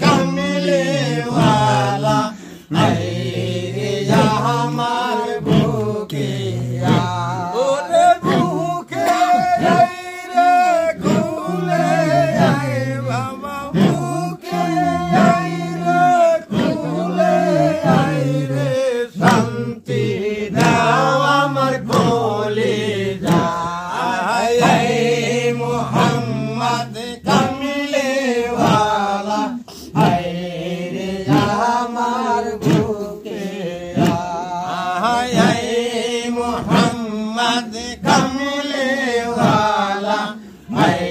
कमले वाला रे हमार भूखे ओरे भूखे रे खुले आए बाबा भूखे रे खुले आए रे शांति दाव আমার কোলে যায় मोहम्मद कमले वाला रे हमार भूखे मोहम्मद कमले वाला रे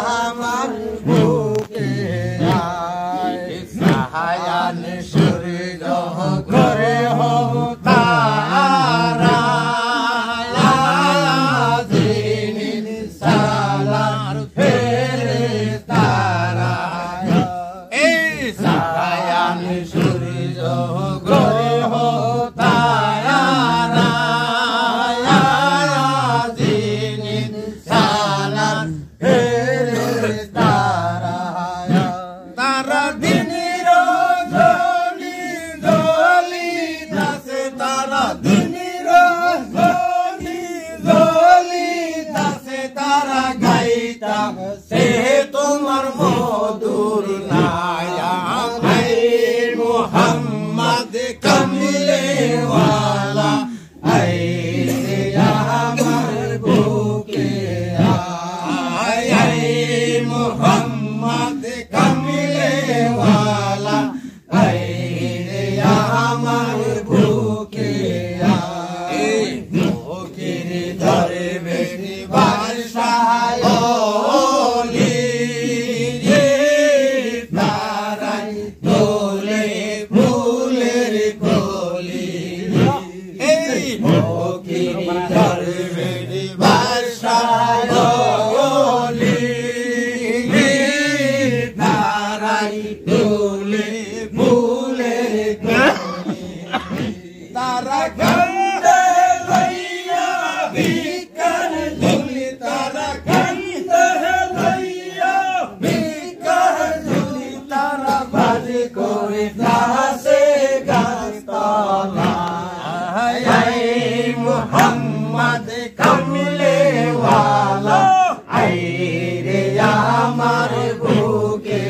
हमार भूखे सहायन सूरज करे हो तारा दिन सालार फेरे तारा ए सहायन सूरज करे हो तारा दिन सालार फेरे तारा तारा दिन रोजनी जोली दासे तारा दिन रोजनी जोली दासे तारा गाइता से तुम्हार मधुर नाया मोहम्मद कमले वाला रे हमार भूखे मोहम्मद कमले वाला रे हमार भूखे भूखेर धरे बेटी बादशाह ताराई তোলে ফুলের কলি ভূখের ধরে বেটি বাদশাহ ताराई তোলে ফুলের কলি तारा गंदे लैया बिकर झुली तारा गंदे लैया बिकर झुली तारा बाजी कोई दासे गास्तला मोहम्मद कमले वाला रे हमार भूखे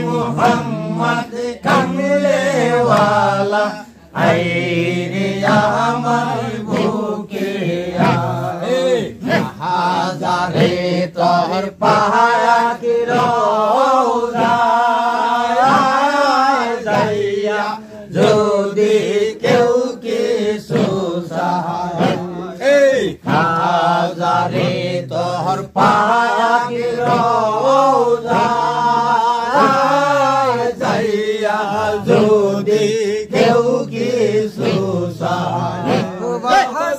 मोहम्मद कमले वाला रे हमार भूखे हाजारे तोहर पहाया की रोजा जाइया যদি কেউ কিছু সহায় হাজারে তোহর পায়া কি রোজা যাইয়া যদি কেউ কিছু সহায়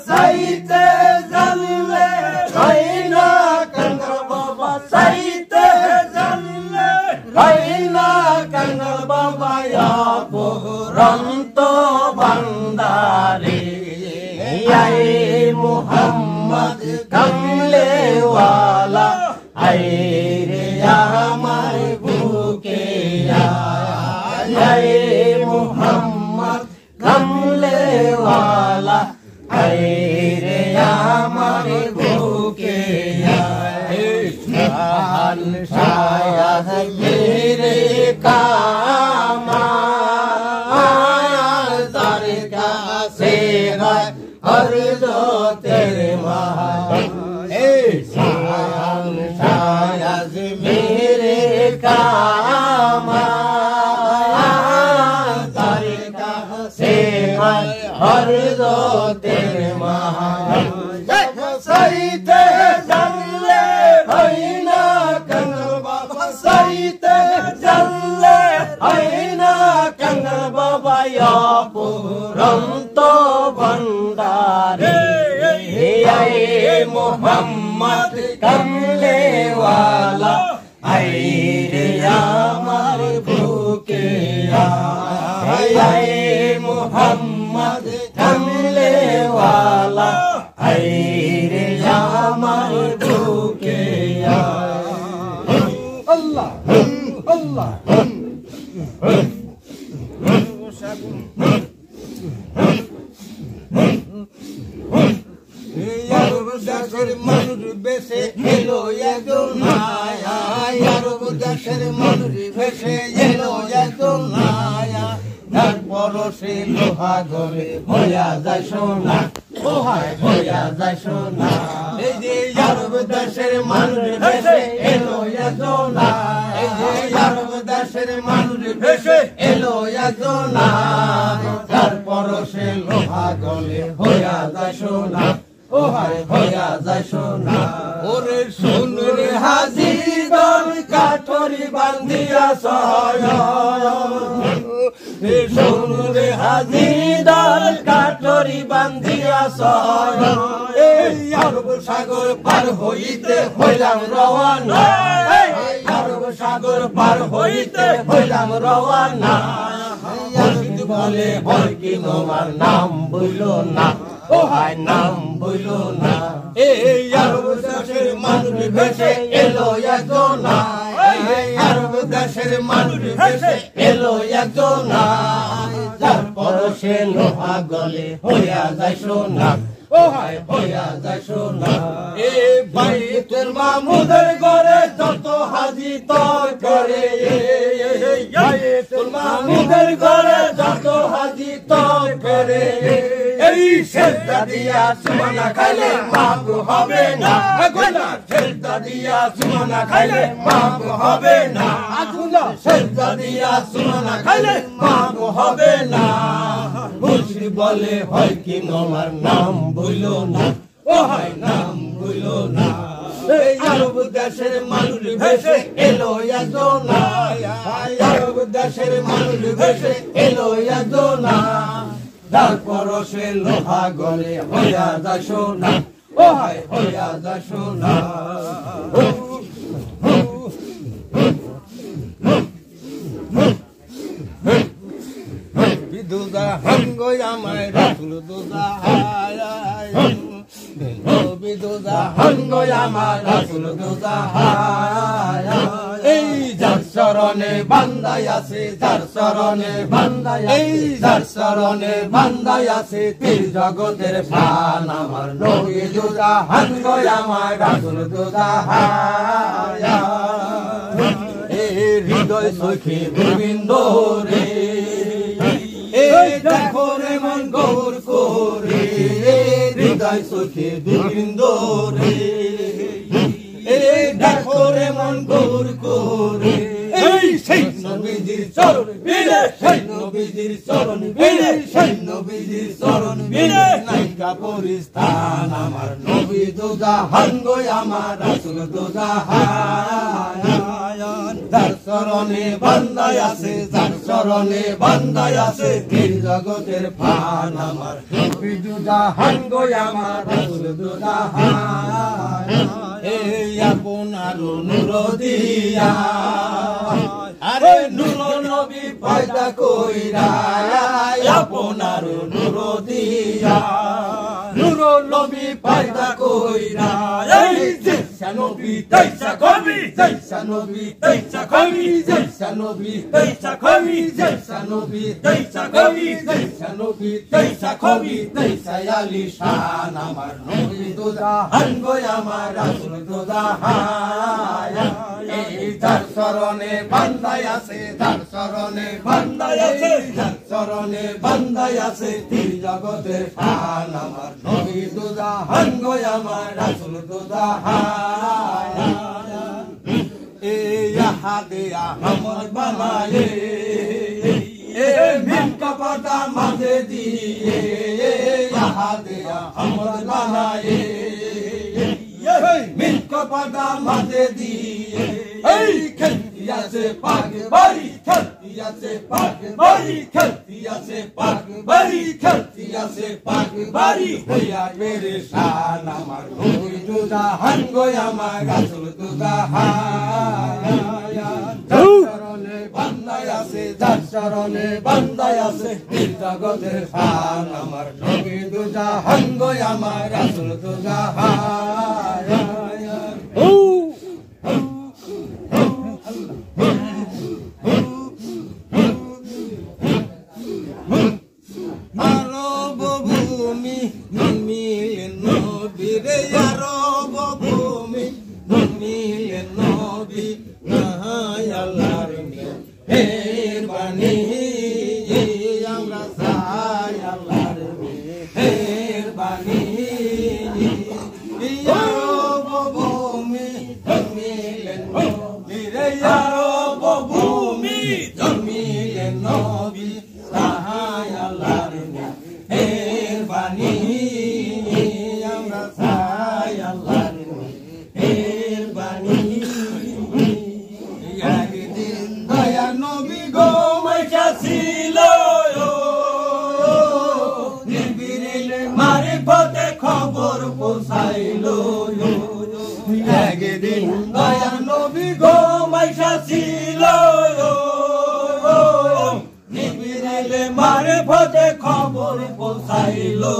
সাইতে জানলে হয় না কাঙ্গাল বাবা সাইতে জানলে হয় না কাঙ্গাল বাবা পুরন্ত বন্দারে মোহাম্মদ কমলে वाला রে আমার বুকে মোহাম্মদ কমলে वाला রে আমার বুকে शायद मेरे कामा दरगा से है और जो तेरे शायद मेरे कामा दरगा से है और जो तेरे सईते जल्ले होइना कंगल बाबा सईते जल्ले होइना कंगल बाबा या पुरंत भंडारे मोहम्मद कमले वाला रे আমার বুকে मोहम्मद कमले वाला रे আমার বুকে আল্লাহ আল্লাহ দেশের মানুষ বেশে এলো একজন আরব দেশের মানুষ বেশে এলো একজন তারপর সে লোহা গলে হইয়া যায় সোনা ও হায় হইয়া যায় সোনা এই যে আরব দেশের মানুষ বেশে এলো একজন এই যে আরব দেশের মানুষ বেশে এলো একজন তারপর সে লোহা গলে হইয়া যায় সোনা ও হায় হইয়া যায় সোনা ওরে শোন রে হাজি দল কাঠরি বান্ধিয়া সহায় রে শোন রে হাজি দল কাঠরি বান্ধিয়া সহায় এই আরব সাগর পার হইতে হইলাম রওয়ানা এই আরব সাগর পার হইতে হইলাম রওয়ানা বলে হয় কি তোমার নাম বইলো না ও হায় নাম বইলো না এই আরব দেশের মানুষ ভেসে এলো একজন এই আরব দেশের মানুষ ভেসে এলো একজন তারপর সে লোহা গলে হইয়া যায় সোনা ও হায় হইয়া যায় সোনা এ বাইতুল মামুদের ঘরে যত হাজি তর করে বাইতুল মামুদের ঘরে যত হাজি তর করে এই সেজদা দিয়া সুবহানা খাইলে মাফ হবে না সেজদা দিয়া সুবহানা খাইলে মাফ হবে না সেজদা দিয়া সুবহানা খাইলে মাফ হবে না মুশরিক বলে হয় কি তোমার নাম বইলো না ও হায় নাম বইলো না এই আরব দেশের মানুষ ভেসে এলো একজন আরব দেশের মানুষ ভেসে এলো একজন তারপর সে লোহা গলে হইয়া যায় সোনা ও হায় হইয়া যায় সোনা বিদুদা হাঙ্গো আমায় রাসূল দুদা বিদুদা হাঙ্গো আমার রাসূল দুদা এই যার চরণে বান্দাই আছে যার চরণে বান্দাই এই যার চরণে বান্দাই আছে তীর জগতের প্রাণ আমার নবী দুদা হাঙ্গো আমার রাসূল দুদা এই হৃদয় সখী গোবিন্দ রে এই দেখো রে মন গৌর করে হৃদয় সখী গোবিন্দ রে এই দেখো রে মন গৌর করে এই সেই নবীজির চরণ বিনে সেই নবীজির চরণ বিনে সেই নবীজির চরণ বিনে নাইকা পরিস্থান আমার নবী দুদা হাঙ্গো আমার রাসূল দুদা যার চরণে বান্দায় আছে যার চরণে বান্দায় আছে তীর জগতের প্রাণ আমার নবী দুদা হাঙ্গো আমার রাসূল দুদা এই আপনার নূর দিয়া আরে নূর নবী পয়দা কইরা আপনার নূর দিয়া নূর নবী পয়দা কইরা এই জৈসা নবী তৈসা কবি জৈসা নবী তৈসা কবি জৈসা নবী তৈসা কবি জৈসা নবী তৈসা কবি জৈসা নবী তৈসা কবি তৈসা আলী শান আমার নবী দুদা হাঙ্গো আমার রাসূল দুদা এই যার চরণে বান্দাই আছে যার চরণে বান্দাই আছে যার চরণে বান্দাই আছে তীর জগতের প্রাণ আমার নবী দুদা হাঙ্গো আমার রাসূল দুদা এই আহাদে আহমদ বানায়ে এ মিন কপটা মাঝে দিয়ে আহাদে আহমদ বানায়ে মিন কপটা মাঝে দিয়ে এই খেলতি আছে পাক বাড়ি খেলতি আছে পাক বাড়ি খেলতি আছে পাক বাড়ি খেলতি আছে পাক বাড়ি হইয়া পেরেশান আমার নবী দুদা হাঙ্গো আমার রাসূল দুদা চরণে বান্দায় আছে যার চরণে বান্দায় আছে তীর জগতের প্রাণ আমার নবী দুদা হাঙ্গো আমার রাসূল দুদা নবী চাই আল্লাহর মেহেরবানি আমরা চাই আল্লাহর মেহেরবানি ভূমি জমিলেন নবী রে ভূমি জমিলেন নবী চাই আল্লাহর মেহেরবানি আমরা চাই আল্লাহর মেহেরবানি একদিন দয়া নবী গো মাইশা ছিল জিবরিল মারিফতে খবর পৌঁছাইলো একদিন দয়া নবী গো মাইশা ছিল জিবরিল মারিফতে খবর পৌঁছাইলো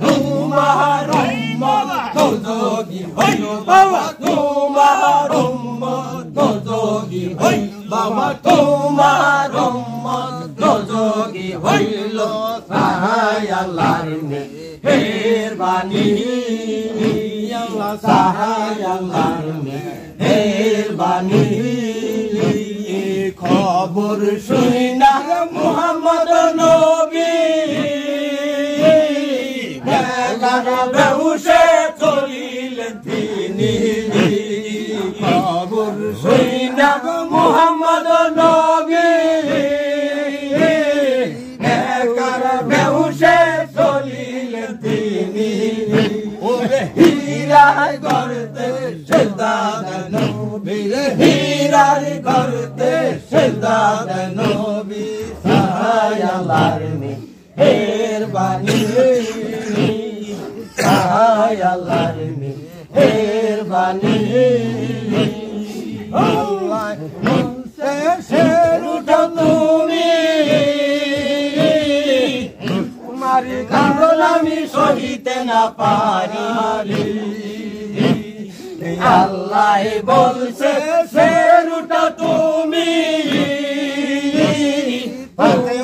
তোমার উম্মত যোগী হইল বাবা তোমার উম্মত যোগী হইল বাবা তোমার উম্মত যোগী হইল সাহায় আল্লাহর মেহেরবানি আল্লাহ সাহায় আল্লাহর মেহেরবানি খবর শুনা মুহাম্মদ নবী বেহুশে চলিলেন তিনি খবর শুনা মুহাম্মদ নবী বেহুশে চলিলেন তিনি হীরার গর্তে সেজদা দেন নবী হীরার গর্তে সেজদা দেন নবী সাহায় আল্লাহর মেহেরবানি সাহায় আল্লাহর মেহেরবানি আল্লাহ শেষের উঠো তুমি তোমারি কারণ আমি সহিতে না পারি আল্লাহ বলছে শেষের উঠো তুমি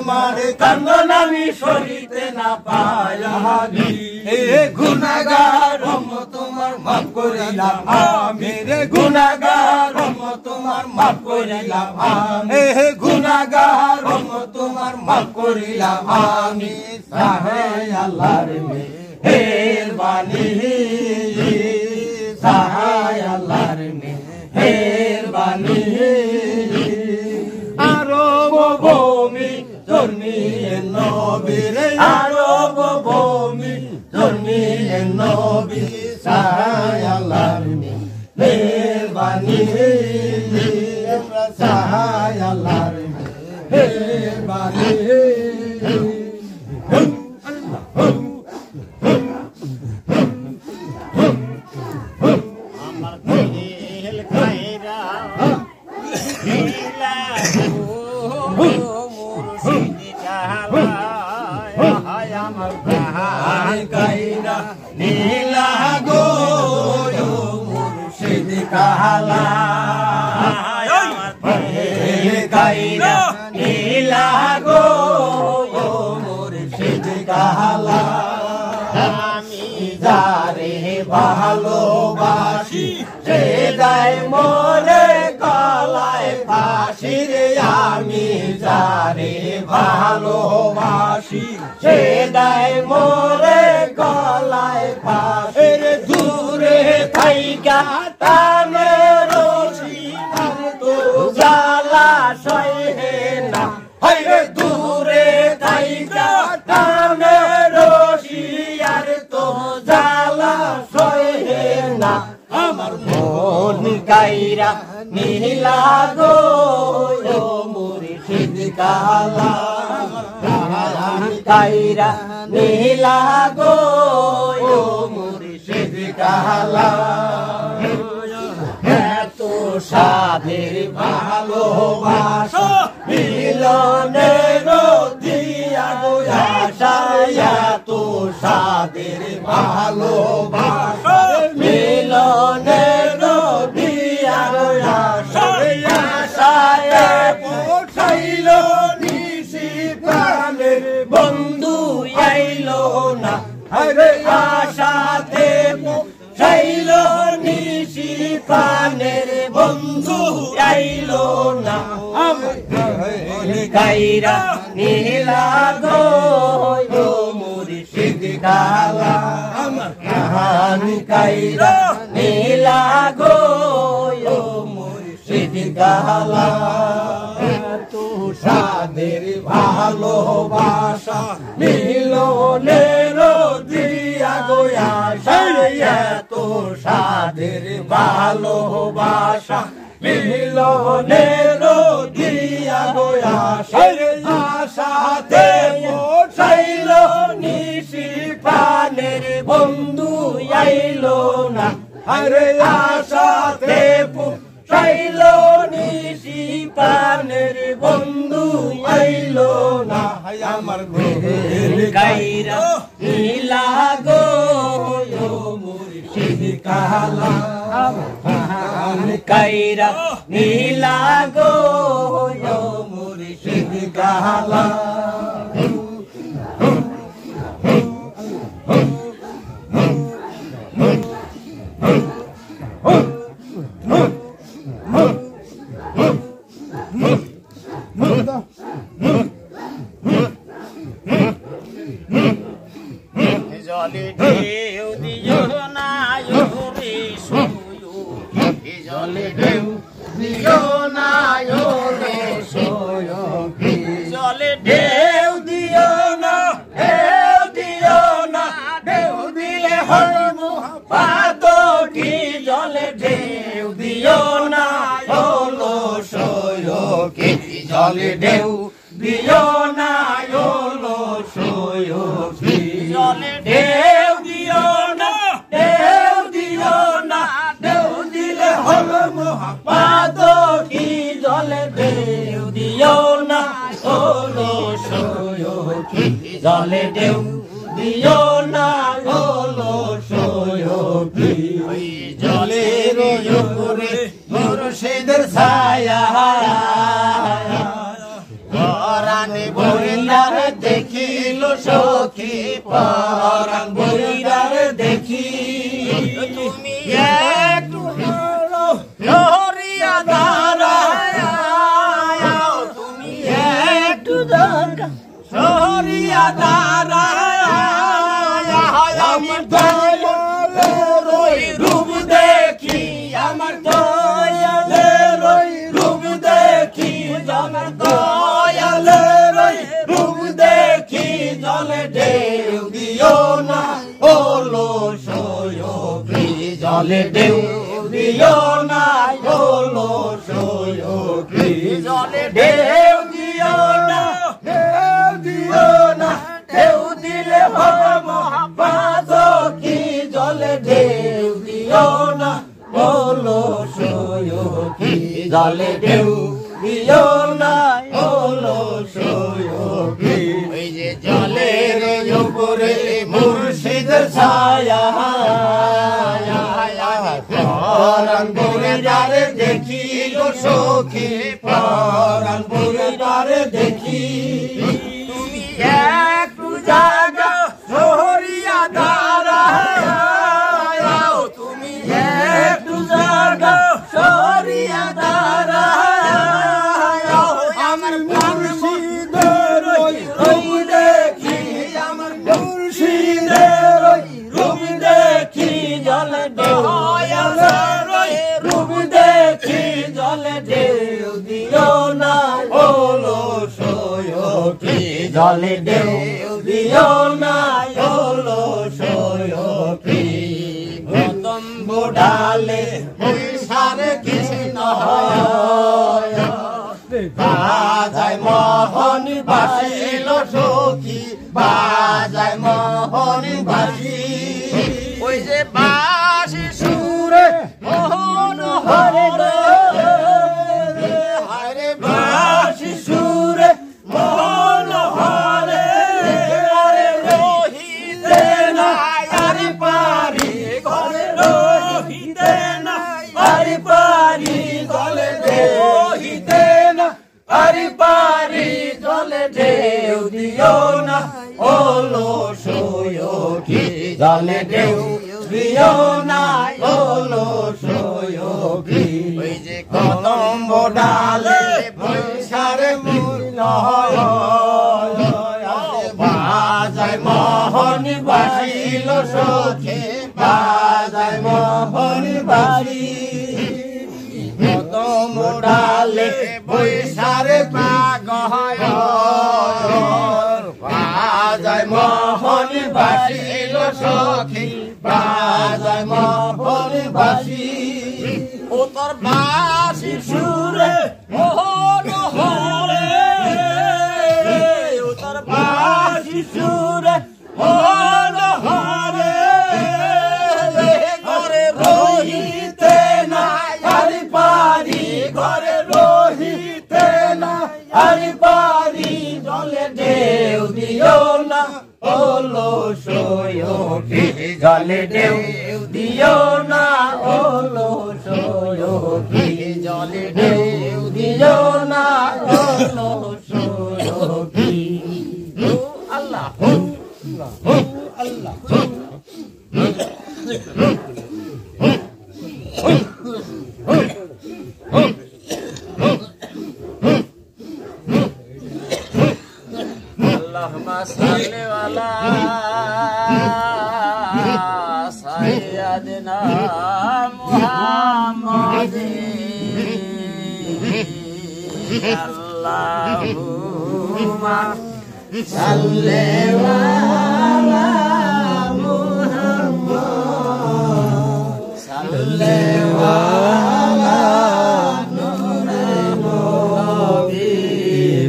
তোমার কারণ আমি সহিতে না পারি গুনাহগার তোমার মাফ করিলাম আমি রে গুনাহগার তোমার মাফ করিলাম আমি গুনাহগার তোমার মাফ করিলাম আমি সাহায় আল্লাহর মেহেরবানি সাহায় আল্লাহর মেহেরবানি আরব ভূমি জন্মিলেন নবী রে আরব ভূমি জন্মিলেন নবী সাহায় আল্লাহর মেহেরবানি সাহায় আল্লাহর মেহেরবানি আমার দিল খায়রা নীলা মুর্শিদ জাহালা আমার প্রাণ কাইরা নীলা গো মুর্শিদ কাহালা আমার প্রাণ কাইরা নীলা গো মুর্শিদ কাহালা আমি যারে ভালোবাসি সে দেয় মোরে গলায় ফাঁসি রে আমি যারে ভালোবাসি সে দেয় মোরে গলায় ফাঁসি রে দূরে থাইকা টানে রশি আর তো জ্বালা সহে না রে দূরে থাইকা টানে রশি আর তো জ্বালা সহে না আমার মন কাইরা নীলা গো মুর্শিদ কালা কাইরা নীলা গো মুর্শিদ কালা এত সাধের ভালোবাসা মিলনের দিয়া গো আশা এত সাধের ভালোবাসা মিলনের দিয়া গো আশা আশায় পৌঁছাইল নিশি প্রাণের বন্ধু আইলো না আরে আশাতে পৌঁছাইল নিশি প্রাণ প্রাণের বন্ধু আইলো না কাইরা নীলা গো মুর্শিদ কালা কাহানি কাইরা নীলা গো মুর্শিদ কালা তো সাদের ভালোবাসা মিলনের দিয়া গোয়াশা তো সাদের ভালোবাসা মিলনের দিয়া গোয়াশা আশাতে মোছাইল নিশি প্রাণের বন্ধু আইলো না আরে আশাতে চাইল নিশি প্রাণের বন্ধু আইলো না আমার কাইরা নীলা গো মুর্শিদ কালা কাইরা নীলা গো মুর্শিদ কালা জলে ঢেউ দিও না রে সোয়ো জলে ঢেউ দিও না রে সোয়ো জলে ঢেউ দিও না ঢেউ দিলে হলমু পাতটি জলে ঢেউ দিও না হলো সোয়ো কি জলে ঢেউ দিও না হলো সোয়ো কি জলে ঢেউ দিও না ঢেউ দিলে হলো মহাপাতটি জলে ঢেউ দিও না হলো সোয়ো কি জলে ঢেউ দিও না হলো সোয়ো কি জলের উপরে মুর্শিদের ছায়া পরাণে বইলার দেখিল সখী পরাণ বইলার দেখি তুমি একটু হরিয়া দাঁড়ায় তুমি একটু হরিয়া দাঁড়ায় আমি দয়ালের রূপ দেখি আমার দয়ালের রূপ দেখি আমার দয়ালের রূপ দেখি জলে ঢেউ দিও না হলো সোয়ো কি জলে ঢেউ দিও না হলো সোয়ো কি জলে ঢেউ দিও না ঢেউ দিলে হবে মহাপাত কি জলে ঢেউ দিও না হলো সোয়ো কি জলে ঢেউ দিও না হলো সোয়ো কি ওই যে জলের উপরে মুর্শিদের ছায়া পরাণ বইলারে দেখি গো সখী পরাণ বইলারে দেখি তুমি একটু জাগা হরিয়া দাঁড়াও তুমি একটু জাগা হরিয়া দাঁড়াও আমার মুর্শিদের রূপ দেখি আমার মুর্শিদের রূপ দেখি জলে দয়ালের রূপ দেখি জলে ঢেউ দিও না হলো সোয়ো কি জলে ঢেউ দিও না হলো সোয়ো কি প্রথম বোডালে সারে কৃষ্ণ বাজায় মোহন বাসিল সখী বাজায় মোহন বাসি ওই যে বাসি সুরে মোহন হরে হরে বাসি সুরে মোহন হরে হরে রহিতে না আরে পারি ঘরে রহিতে না আরে পারি গলে রহিতে না আরে পারি জলে ঢেউ দিও না হলো সোয়ো কি জলে ঢেউ দিও না হলো সোয়ো কি ওই যে কদম্ব ডালে বৈশারে মিলন বাজায় মোহনী বাসিল সখী বাজায় মোহনী বাসি কদম্ব ডালে বৈশারে পাগল বাজায় মোহনী বাসিল সখী বাজায় মোহনী বাসি ও তোর বাসি সুরে মোহন হরে ও তোর বাসি সুরে মোহন হরে ঘরে রহিতে না আরি পারি ঘরে রহিতে না আরি পারি জলে ঢেউ দিও না ওলো সয়কি জলে ঢেউ দিও না ওলো সয়কি জলে ঢেউ দিও না ওলো সয়কি আল্লাহ আল্লাহ اللهم صل على سيدنا محمد اللهم صل على محمد صل على نور النبي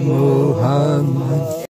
محمد